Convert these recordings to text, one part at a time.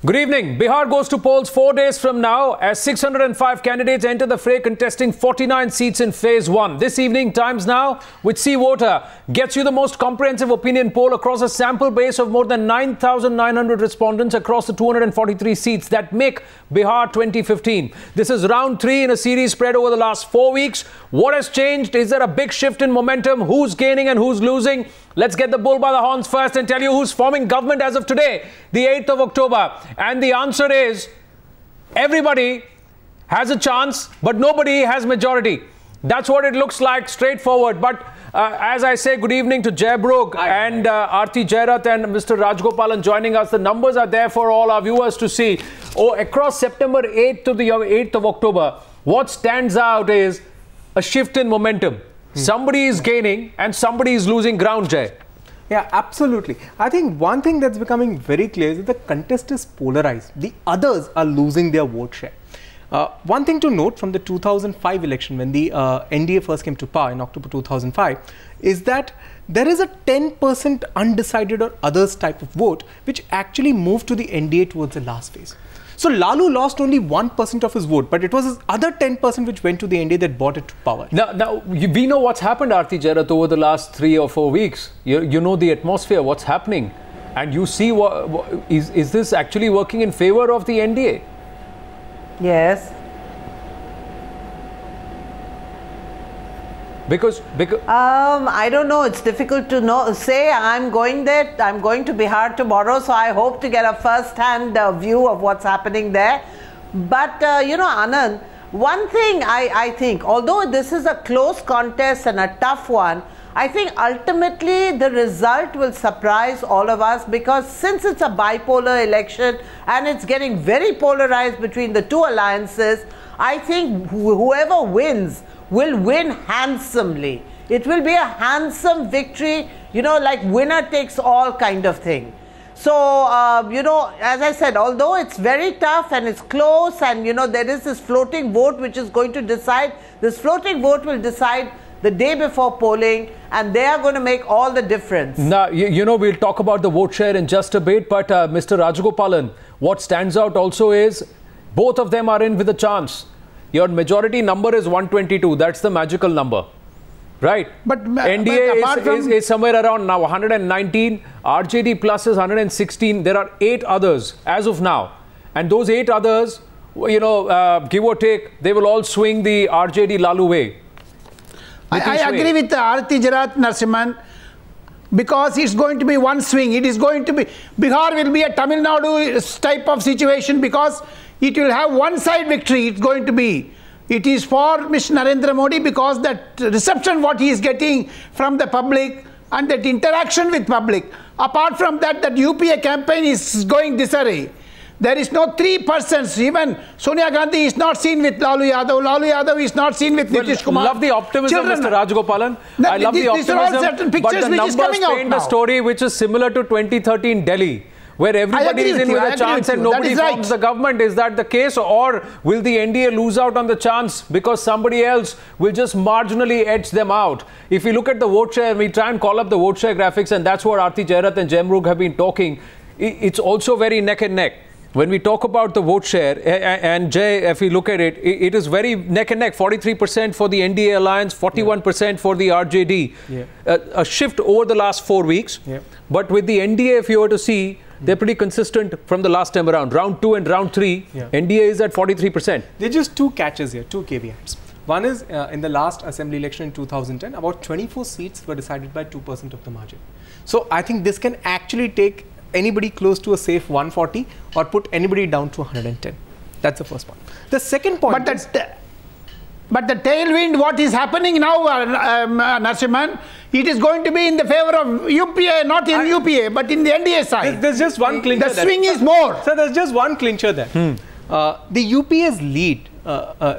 Good evening. Bihar goes to polls 4 days from now as 605 candidates enter the fray contesting 49 seats in phase 1. This evening, Times Now with CVoter gets you the most comprehensive opinion poll across a sample base of more than 9,900 respondents across the 243 seats that make Bihar 2015. This is round 3 in a series spread over the last 4 weeks. What has changed? Is there a big shift in momentum? Who's gaining and who's losing? Let's get the bull by the horns first and tell you who's forming government as of today, the 8th of October. And the answer is everybody has a chance, but nobody has majority. That's what it looks like, straightforward. But as I say, good evening to Jay Brooke and Aarti Jairat and Mr. Rajgopalan joining us. The numbers are there for all our viewers to see. Across September 8th to the 8th of October, what stands out is a shift in momentum. Somebody is gaining and somebody is losing ground, Jay. Yeah, absolutely. I think one thing that's becoming very clear is that the contest is polarized. The others are losing their vote share. One thing to note from the 2005 election, when the NDA first came to power in October 2005, is that there is a 10% undecided or others type of vote, which actually moved to the NDA towards the last phase. So Lalu lost only 1% of his vote, but it was his other 10% which went to the NDA that brought it to power. Now we know what's happened, Aarti Jairat, over the last 3 or 4 weeks. You know the atmosphere, what's happening. And you see, is this actually working in favor of the NDA? Yes. Because I don't know. It's difficult to say. I'm going there. I'm going to Bihar tomorrow, so I hope to get a first-hand view of what's happening there. But you know, Anand, one thing I think, although this is a close contest and a tough one, I think ultimately the result will surprise all of us, because since it's a bipolar election and it's getting very polarized between the two alliances, I think whoever wins will win handsomely. It will be a handsome victory, you know, like winner takes all kind of thing. So, you know, as I said, although it's very tough and it's close, and, you know, there is this floating vote which is going to decide, this floating vote will decide the day before polling, and they are going to make all the difference. Now, you know, we'll talk about the vote share in just a bit, but Mr. Rajgopalan, what stands out also is both of them are in with a chance. Your majority number is 122. That's the magical number, right? But NDA is somewhere around now 119. RJD plus is 116. There are 8 others as of now. And those 8 others, you know, give or take, they will all swing the RJD Lalu way. I agree with Aarti Jairat Narasimhan, because it's going to be one swing. It is going to be, Bihar will be a Tamil Nadu type of situation, because it will have one side victory. It's going to be. It is for Mr. Narendra Modi, because that reception what he is getting from the public and that interaction with public. Apart from that, that UPA campaign is going disarray. There is no 3 persons. Even Sonia Gandhi is not seen with Lalu Yadav. Lalu Yadav is not seen with Nitish Kumar. I love the optimism, Mr. Rajgopalan. I love the optimism. These are all certain pictures which is coming out now. Paint a story which is similar to 2013 Delhi, where everybody is in with a chance and nobody forms the government. Is that the case, or will the NDA lose out on the chance because somebody else will just marginally edge them out? If we look at the vote share, we try and call up the vote share graphics, and that's what Aarti Jairat and Jay Brooke have been talking. It's also very neck and neck. When we talk about the vote share, and Jay, if we look at it, it is very neck and neck. 43% for the NDA alliance, 41% for the RJD. Yeah. A shift over the last 4 weeks. Yeah. But with the NDA, if you were to see, they're pretty consistent from the last time around. Round 2 and round 3, yeah. NDA is at 43%. There are just 2 catches here, 2 caveats. One is in the last assembly election in 2010, about 24 seats were decided by 2% of the margin. So I think this can actually take anybody close to a safe 140 or put anybody down to 110. That's the first point. The second point but the tailwind, what is happening now, Narasimhan, it is going to be in the favor of UPA, not in UPA, but in the NDA side. There's just one clincher. The swing is more. So there's just one clincher there. The UPA's lead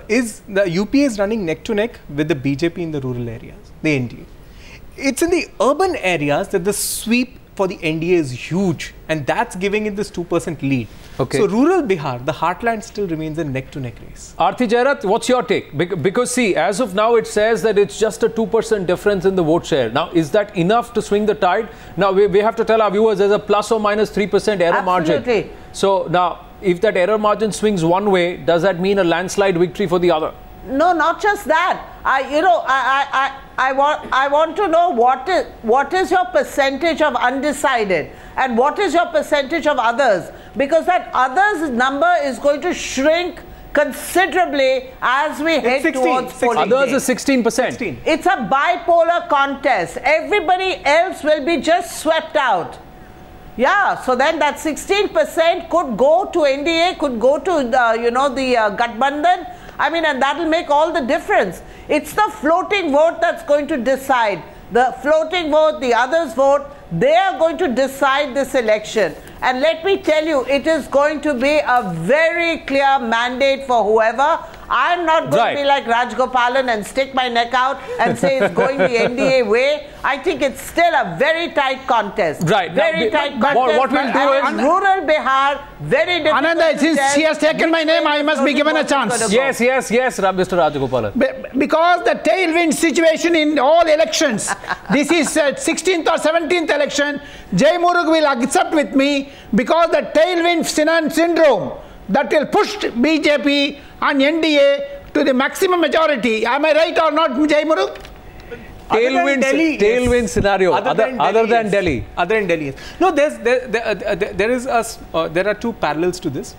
is the UPA is running neck to neck with the BJP in the rural areas, the NDA. It's in the urban areas that the sweep for the NDA is huge, and that's giving it this 2% lead. Okay. So rural Bihar, the heartland, still remains a neck-to-neck race. Aarti Jairat, what's your take? Because see, as of now, it says that it's just a 2% difference in the vote share. Now, is that enough to swing the tide? Now, we have to tell our viewers there's a plus or minus 3% error margin. Absolutely. So now, if that error margin swings one way, does that mean a landslide victory for the other? No, not just that. I want to know what is your percentage of undecided and what is your percentage of others, because that others number is going to shrink considerably as we head towards polling Others day. is 16%. It's a bipolar contest. Everybody else will be just swept out. Yeah, so then that 16% could go to NDA, could go to the Gathbandhan. I mean, and that will make all the difference. It's the floating vote that's going to decide. The floating vote, the others vote, they are going to decide this election. And let me tell you, it is going to be a very clear mandate for whoever. I'm not going to be like Rajgopalan and stick my neck out and say it's going the NDA way. I think it's still a very tight contest. Right. Very tight contest. What we'll do is... rural Bihar, very difficult. Ananda, since she has taken my name, I must be given a chance. Yes, Mr. Rajgopalan. Because the tailwind situation in all elections, this is 16th or 17th election, Jai Murug will accept with me, because the tailwind syndrome that will push BJP and NDA to the maximum majority. Am I right or not, Jai Murug? Tailwind scenario. Other than Delhi. Other than Delhi. Yes. No, there are two parallels to this.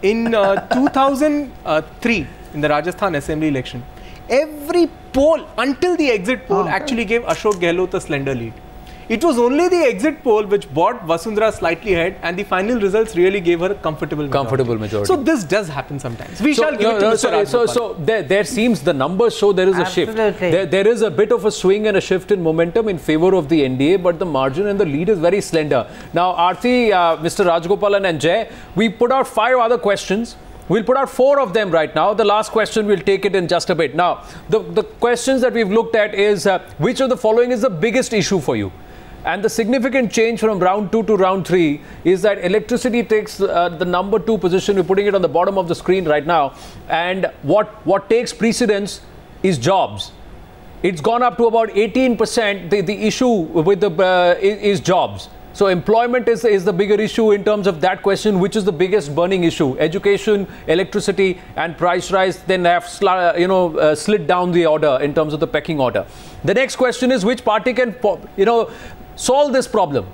In 2003, in the Rajasthan Assembly election, every poll until the exit poll actually gave Ashok Gehlot a slender lead. It was only the exit poll which brought Vasundhara slightly ahead, and the final results really gave her a comfortable majority. So this does happen sometimes. We shall give it to Mr. Rajgopalan. So there seems, the numbers show there is a shift. There is a bit of a swing and a shift in momentum in favor of the NDA, but the margin and the lead is very slender. Now, Aarti, Mr. Rajgopalan and Jay, we put out 5 other questions. We'll put out 4 of them right now. The last question, we'll take it in just a bit. Now, the questions that we've looked at is, which of the following is the biggest issue for you? And the significant change from round 2 to round 3 is that electricity takes the number 2 position. We're putting it on the bottom of the screen right now. And what takes precedence is jobs. It's gone up to about 18%. The issue with is jobs. So employment is the bigger issue in terms of that question, which is the biggest burning issue. Education, electricity and price rise then have slid down the order in terms of the pecking order. The next question is, which party can solve this problem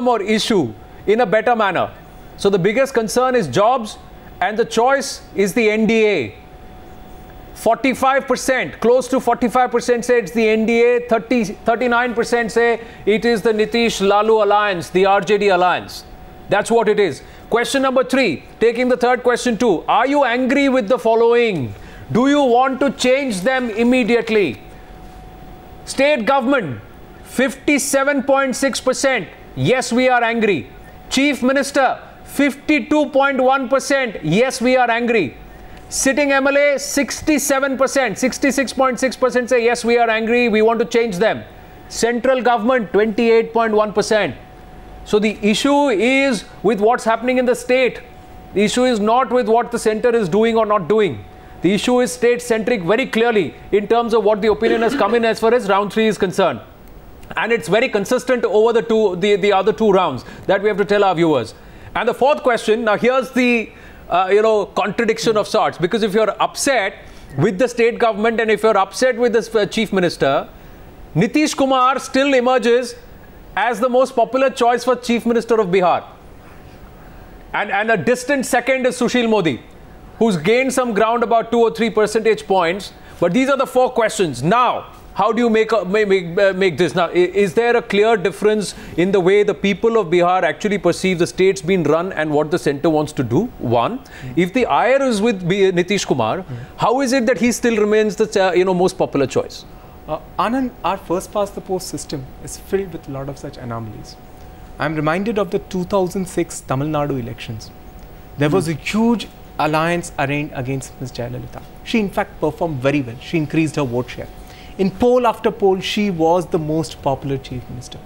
or issue in a better manner? So the biggest concern is jobs, and the choice is the NDA. 45%, close to 45% say it's the NDA, 39% say it is the Nitish Lalu alliance, the RJD alliance. That's what it is. Question number 3, taking the third question too. Are you angry with the following? Do you want to change them immediately? State government, 57.6%. Yes, we are angry. Chief Minister, 52.1%. Yes, we are angry. Sitting MLA, 67%. 66.6% say yes, we are angry. We want to change them. Central government, 28.1%. So the issue is with what's happening in the state. The issue is not with what the center is doing or not doing. The issue is state-centric very clearly in terms of what the opinion has come in as far as round 3 is concerned. And it's very consistent over the other 2 rounds that we have to tell our viewers. And the fourth question, now here's the contradiction of sorts, because if you're upset with the state government and if you're upset with the chief minister, Nitish Kumar still emerges as the most popular choice for chief minister of Bihar. And a distant second is Sushil Modi, who's gained some ground, about 2 or 3 percentage points. But these are the 4 questions. Now, how do you make this? Now, is there a clear difference in the way the people of Bihar actually perceive the state's being run and what the centre wants to do? One, if the ire is with Nitish Kumar, how is it that he still remains the most popular choice? Anand, our first past the post system is filled with a lot of such anomalies. I'm reminded of the 2006 Tamil Nadu elections. There was a huge alliance arranged against Ms. Jayalalitha. She in fact performed very well. She increased her vote share. In poll after poll, she was the most popular chief minister.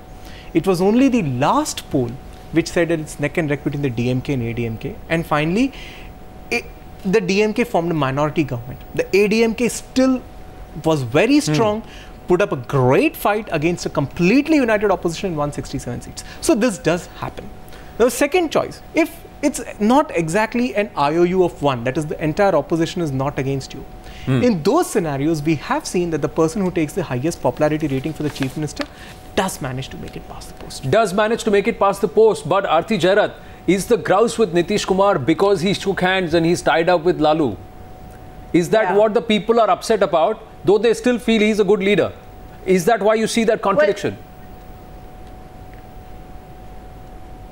It was only the last poll which said it's neck and neck between the DMK and ADMK. And finally, the DMK formed a minority government. The ADMK still was very strong, put up a great fight against a completely united opposition in 167 seats. So this does happen. The second choice, if it's not exactly an IOU of one, that is the entire opposition is not against you. In those scenarios, we have seen that the person who takes the highest popularity rating for the chief minister does manage to make it past the post. Does manage to make it past the post. But Aarti Jairat, is the grouse with Nitish Kumar because he shook hands and he's tied up with Lalu? Is that what the people are upset about, though they still feel he's a good leader? Is that why you see that contradiction?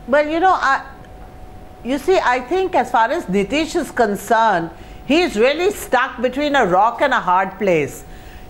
Well, you see, I think as far as Nitish is concerned, he's really stuck between a rock and a hard place.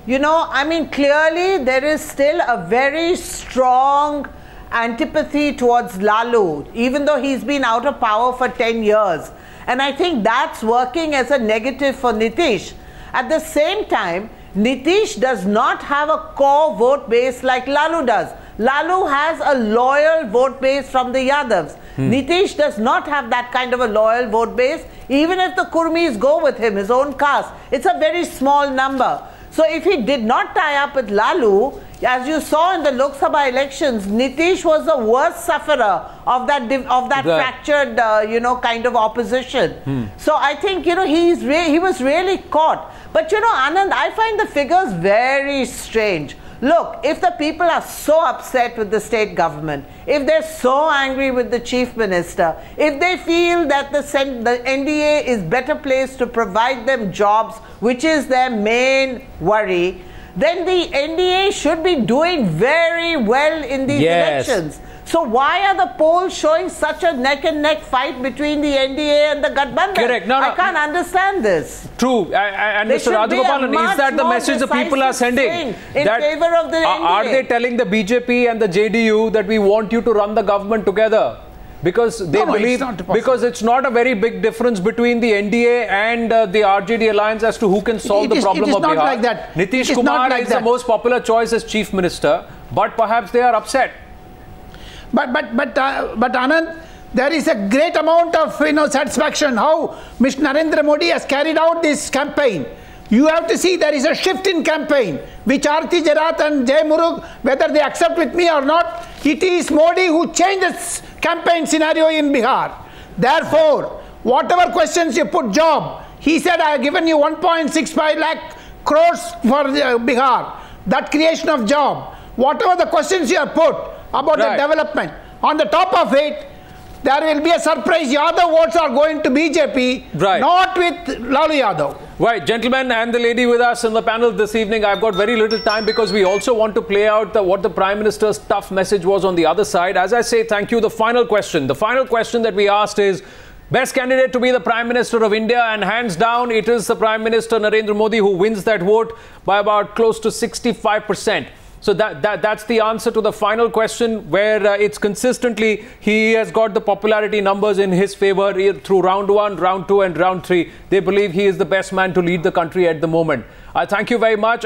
I mean, clearly there is still a very strong antipathy towards Lalu, even though he's been out of power for 10 years. And I think that's working as a negative for Nitish. At the same time, Nitish does not have a core vote base like Lalu does. Lalu has a loyal vote base from the Yadavs. Nitish does not have that kind of a loyal vote base. Even if the Kurmis go with him, his own caste, it's a very small number. So if he did not tie up with Lalu, as you saw in the Lok Sabha elections, Nitish was the worst sufferer of that fractured, kind of opposition. So I think, he was really caught. But, Anand, I find the figures very strange. Look, if the people are so upset with the state government, if they're so angry with the chief minister, if they feel that the NDA is better placed to provide them jobs, which is their main worry, then the NDA should be doing very well in these elections. So why are the polls showing such a neck-and-neck fight between the NDA and the Gathbandhan? Correct. I can't understand this. True. And Mr. Rajagopalan, is that the message the people are sending? In favor of the NDA. Are they telling the BJP and the JDU that we want you to run the government together? Because they believe, because it's not a very big difference between the NDA and the RJD alliance as to who can solve the problem of Bihar. Like that. Nitish Kumar is the most popular choice as chief minister, but perhaps they are upset. But Anand, there is a great amount of satisfaction how Mr. Narendra Modi has carried out this campaign. You have to see there is a shift in campaign, which Aarti Jairat and Jai Murug, whether they accept with me or not, it is Modi who changed this campaign scenario in Bihar. Therefore, whatever questions you put job, he said, I have given you 1.65 lakh crores for Bihar. That creation of job, whatever the questions you have put about the development, on the top of it, there will be a surprise. Yadav votes are going to BJP, not with Lalu Yadav. Right, gentlemen and the lady with us in the panel this evening, I've got very little time because we also want to play out what the Prime Minister's tough message was on the other side. As I say, thank you. The final question that we asked is, best candidate to be the Prime Minister of India, and hands down, it is the Prime Minister Narendra Modi who wins that vote by about close to 65%. So that's the answer to the final question, where it's consistently, he has got the popularity numbers in his favor through round 1, round 2 and round 3. They believe he is the best man to lead the country at the moment. I thank you very much.